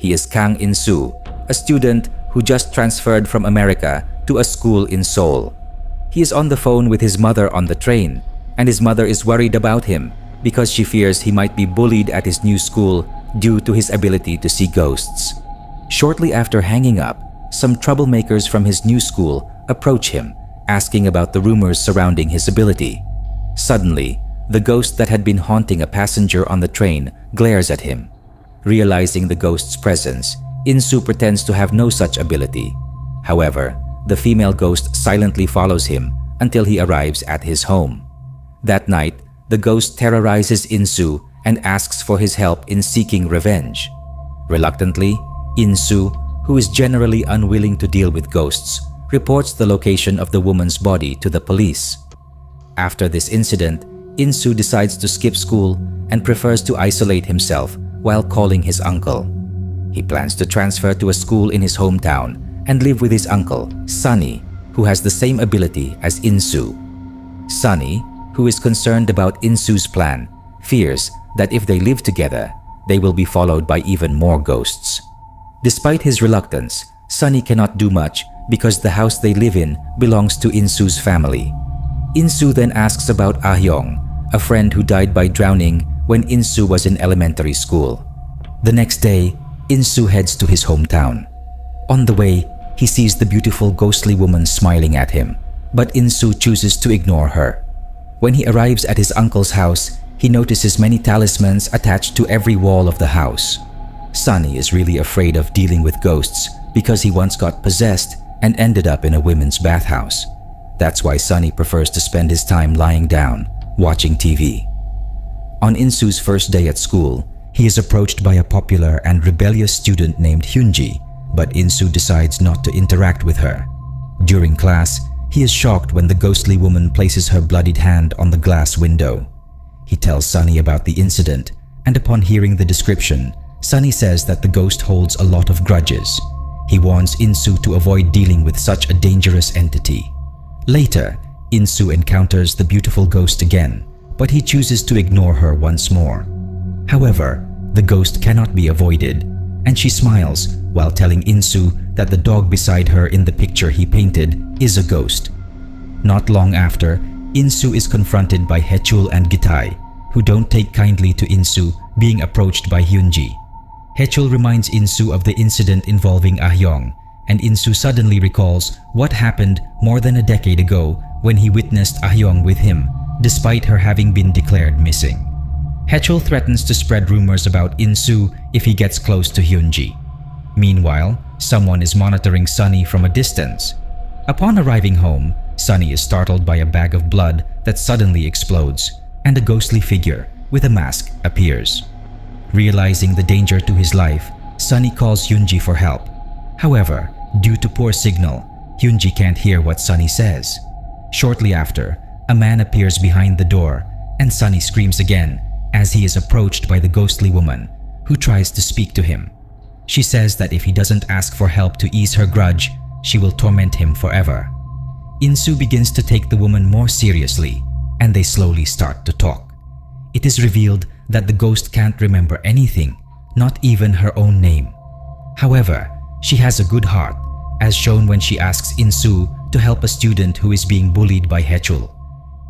He is Kang In-soo, a student who just transferred from America to a school in Seoul. He is on the phone with his mother on the train, and his mother is worried about him because she fears he might be bullied at his new school due to his ability to see ghosts. Shortly after hanging up, some troublemakers from his new school approach him, asking about the rumors surrounding his ability. Suddenly, the ghost that had been haunting a passenger on the train glares at him. Realizing the ghost's presence, In-soo pretends to have no such ability. However, the female ghost silently follows him until he arrives at his home. That night, the ghost terrorizes In-soo and asks for his help in seeking revenge. Reluctantly, In-soo, who is generally unwilling to deal with ghosts, reports the location of the woman's body to the police. After this incident, In-soo decides to skip school and prefers to isolate himself while calling his uncle. He plans to transfer to a school in his hometown and live with his uncle, Sunny, who has the same ability as In-soo. Sunny, who is concerned about In-soo's plan, fears that if they live together, they will be followed by even more ghosts. Despite his reluctance, Sunny cannot do much because the house they live in belongs to In-soo's family. In-soo then asks about Ah-hyung, a friend who died by drowning when In-soo was in elementary school. The next day, In-soo heads to his hometown. On the way, he sees the beautiful ghostly woman smiling at him, but In-soo chooses to ignore her. When he arrives at his uncle's house, he notices many talismans attached to every wall of the house. Sunny is really afraid of dealing with ghosts because he once got possessed and ended up in a women's bathhouse. That's why Sunny prefers to spend his time lying down, watching TV. On In-soo's first day at school, he is approached by a popular and rebellious student named Hyunji, but In-soo decides not to interact with her. During class, he is shocked when the ghostly woman places her bloodied hand on the glass window. He tells Sunny about the incident, and upon hearing the description, Sunny says that the ghost holds a lot of grudges. He warns In-soo to avoid dealing with such a dangerous entity. Later, In-soo encounters the beautiful ghost again, but he chooses to ignore her once more. However, the ghost cannot be avoided, and she smiles while telling In-soo that the dog beside her in the picture he painted is a ghost. Not long after, In-soo is confronted by Haechul and Gitai, who don't take kindly to In-soo being approached by Hyunji. Haechul reminds In-soo of the incident involving Ah-hyung, and In-soo suddenly recalls what happened more than a decade ago when he witnessed Ah-hyung with him, despite her having been declared missing. Haechul threatens to spread rumors about In-soo if he gets close to Hyunji. Meanwhile, someone is monitoring Sunny from a distance. Upon arriving home, Sunny is startled by a bag of blood that suddenly explodes, and a ghostly figure with a mask appears. Realizing the danger to his life, Sunny calls Hyunji for help. However, due to poor signal, Hyunji can't hear what Sunny says. Shortly after, a man appears behind the door, and Sunny screams again as he is approached by the ghostly woman, who tries to speak to him. She says that if he doesn't ask for help to ease her grudge, she will torment him forever. In-soo begins to take the woman more seriously, and they slowly start to talk. It is revealed that the ghost can't remember anything, not even her own name. However, she has a good heart, as shown when she asks In-soo to help a student who is being bullied by Haechul.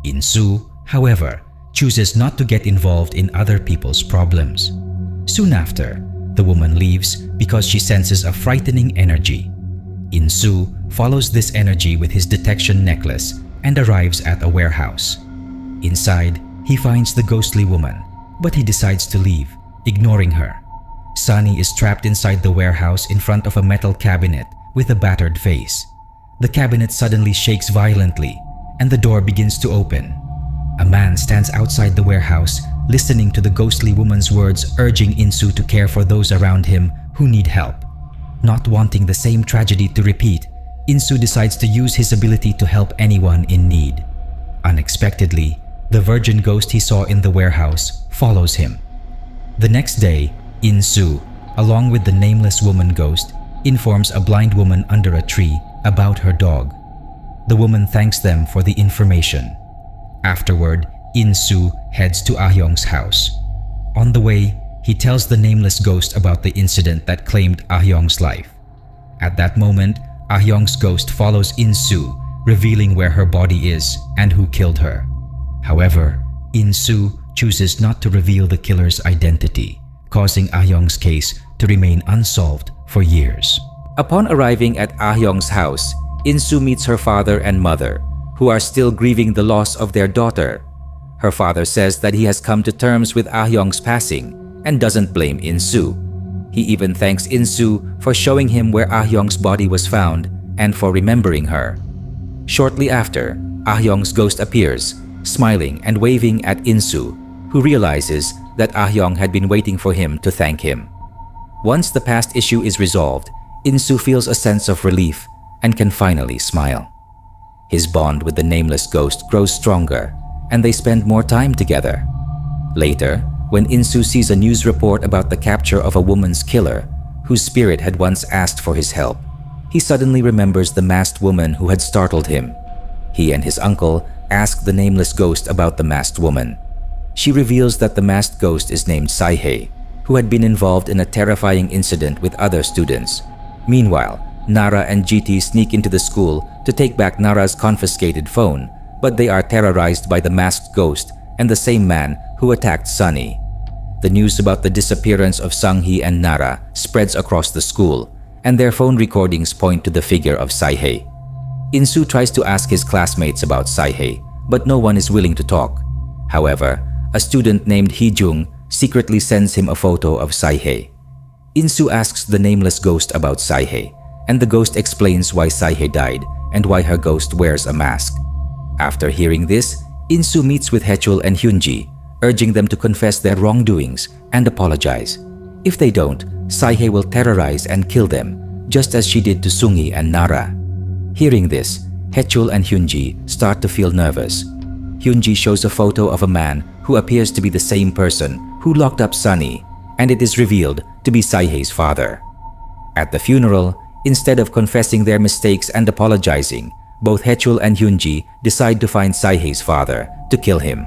In-soo, however, chooses not to get involved in other people's problems. Soon after, the woman leaves because she senses a frightening energy. In-soo follows this energy with his detection necklace and arrives at a warehouse. Inside, he finds the ghostly woman, but he decides to leave, ignoring her. Sunny is trapped inside the warehouse in front of a metal cabinet with a battered face. The cabinet suddenly shakes violently, and the door begins to open. A man stands outside the warehouse, listening to the ghostly woman's words urging In-soo to care for those around him who need help. Not wanting the same tragedy to repeat, In-soo decides to use his ability to help anyone in need. Unexpectedly, the virgin ghost he saw in the warehouse follows him. The next day, In-soo, along with the nameless woman ghost, informs a blind woman under a tree about her dog. The woman thanks them for the information. Afterward, In-soo heads to Ah-hyung's house. On the way, He tells the nameless ghost about the incident that claimed Ah-young's life. At that moment, Ah-young's ghost follows In-soo, revealing where her body is and who killed her. However, In-soo chooses not to reveal the killer's identity, causing Ah-young's case to remain unsolved for years. Upon arriving at Ah-young's house, In-soo meets her father and mother, who are still grieving the loss of their daughter. Her father says that he has come to terms with Ah-young's passing and doesn't blame In-soo. He even thanks In-soo for showing him where Ah-young's body was found and for remembering her. Shortly after, Ah-young's ghost appears, smiling and waving at In-soo, who realizes that Ah-young had been waiting for him to thank him. Once the past issue is resolved, In-soo feels a sense of relief and can finally smile. His bond with the nameless ghost grows stronger, and they spend more time together. Later, when In-soo sees a news report about the capture of a woman's killer, whose spirit had once asked for his help, he suddenly remembers the masked woman who had startled him. He and his uncle ask the nameless ghost about the masked woman. She reveals that the masked ghost is named Saihei, who had been involved in a terrifying incident with other students. Meanwhile, Nara and GT sneak into the school to take back Nara's confiscated phone, but they are terrorized by the masked ghost and the same man who attacked Sunny. The news about the disappearance of Sang-hee and Nara spreads across the school, and their phone recordings point to the figure of Saihei. In-soo tries to ask his classmates about Saihei, but no one is willing to talk. However, a student named Hee-jung secretly sends him a photo of Saihei. In-soo asks the nameless ghost about Saihei, and the ghost explains why Saihei died and why her ghost wears a mask. After hearing this, In-soo meets with Haechul and Hyunji, urging them to confess their wrongdoings and apologize. If they don't, Saihei will terrorize and kill them, just as she did to Sungi and Nara. Hearing this, Haechul and Hyunji start to feel nervous. Hyunji shows a photo of a man who appears to be the same person who locked up Sunny, and it is revealed to be Saihei's father. At the funeral, instead of confessing their mistakes and apologizing, both Haechul and Hyunji decide to find Saihei's father to kill him.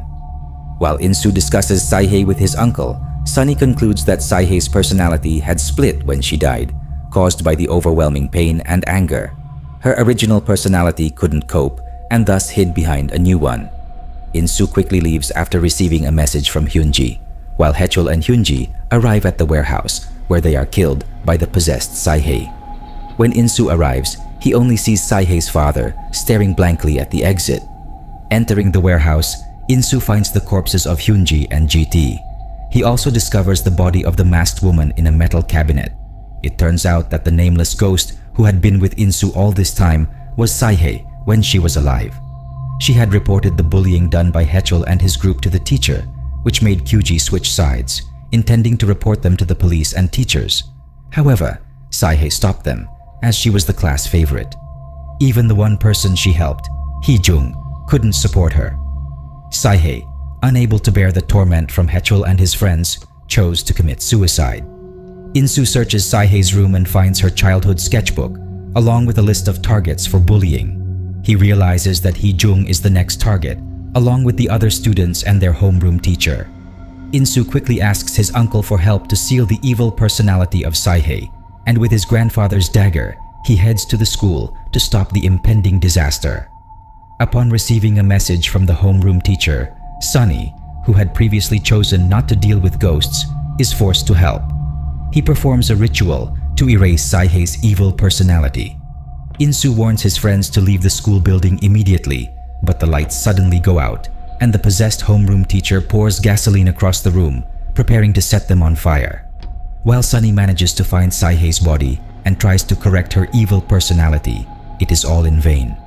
While In-soo discusses Saihei with his uncle, Sunny concludes that Saihei's personality had split when she died, caused by the overwhelming pain and anger. Her original personality couldn't cope and thus hid behind a new one. In-soo quickly leaves after receiving a message from Hyunji, while Haechul and Hyunji arrive at the warehouse where they are killed by the possessed Saihei. When In-soo arrives, he only sees Saihei's father staring blankly at the exit. Entering the warehouse, In-soo finds the corpses of Hyunji and GT. He also discovers the body of the masked woman in a metal cabinet. It turns out that the nameless ghost who had been with In-soo all this time was Saihei when she was alive. She had reported the bullying done by Haechul and his group to the teacher, which made Kyuji switch sides, intending to report them to the police and teachers. However, Saihei stopped them, as she was the class favorite. Even the one person she helped, Hee-jung, couldn't support her. Saihei, unable to bear the torment from Haechul and his friends, chose to commit suicide. In-soo searches Saihei's room and finds her childhood sketchbook, along with a list of targets for bullying. He realizes that Hee-jung is the next target, along with the other students and their homeroom teacher. In-soo quickly asks his uncle for help to seal the evil personality of Saihei, and with his grandfather's dagger, he heads to the school to stop the impending disaster. Upon receiving a message from the homeroom teacher, Sunny, who had previously chosen not to deal with ghosts, is forced to help. He performs a ritual to erase Saihei's evil personality. In-soo warns his friends to leave the school building immediately, but the lights suddenly go out, and the possessed homeroom teacher pours gasoline across the room, preparing to set them on fire. While Sunny manages to find Saihei's body and tries to correct her evil personality, it is all in vain.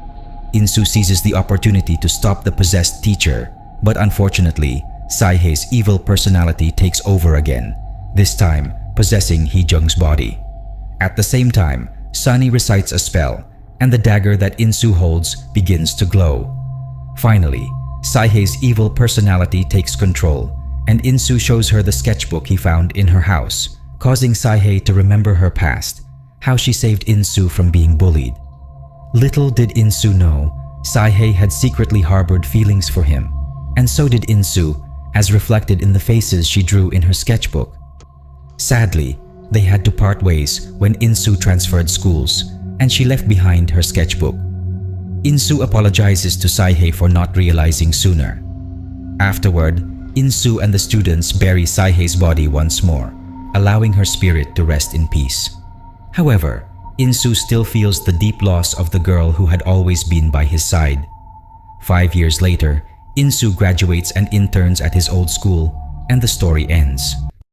In-soo seizes the opportunity to stop the possessed teacher, but unfortunately, Saihei's evil personality takes over again, this time possessing Hee-jung's body. At the same time, Sunny recites a spell, and the dagger that In-soo holds begins to glow. Finally, Saihei's evil personality takes control, and In-soo shows her the sketchbook he found in her house, causing Saihei to remember her past, how she saved In-soo from being bullied. Little did In-soo know, Saihei had secretly harbored feelings for him, and so did In-soo, as reflected in the faces she drew in her sketchbook. Sadly, they had to part ways when Insu transferred schools and she left behind her sketchbook. Insu apologizes to Saihei for not realizing sooner. Afterward, Insu and the students bury Saihei's body once more, allowing her spirit to rest in peace. However, Insu still feels the deep loss of the girl who had always been by his side. 5 years later, Insu graduates and interns at his old school, and the story ends.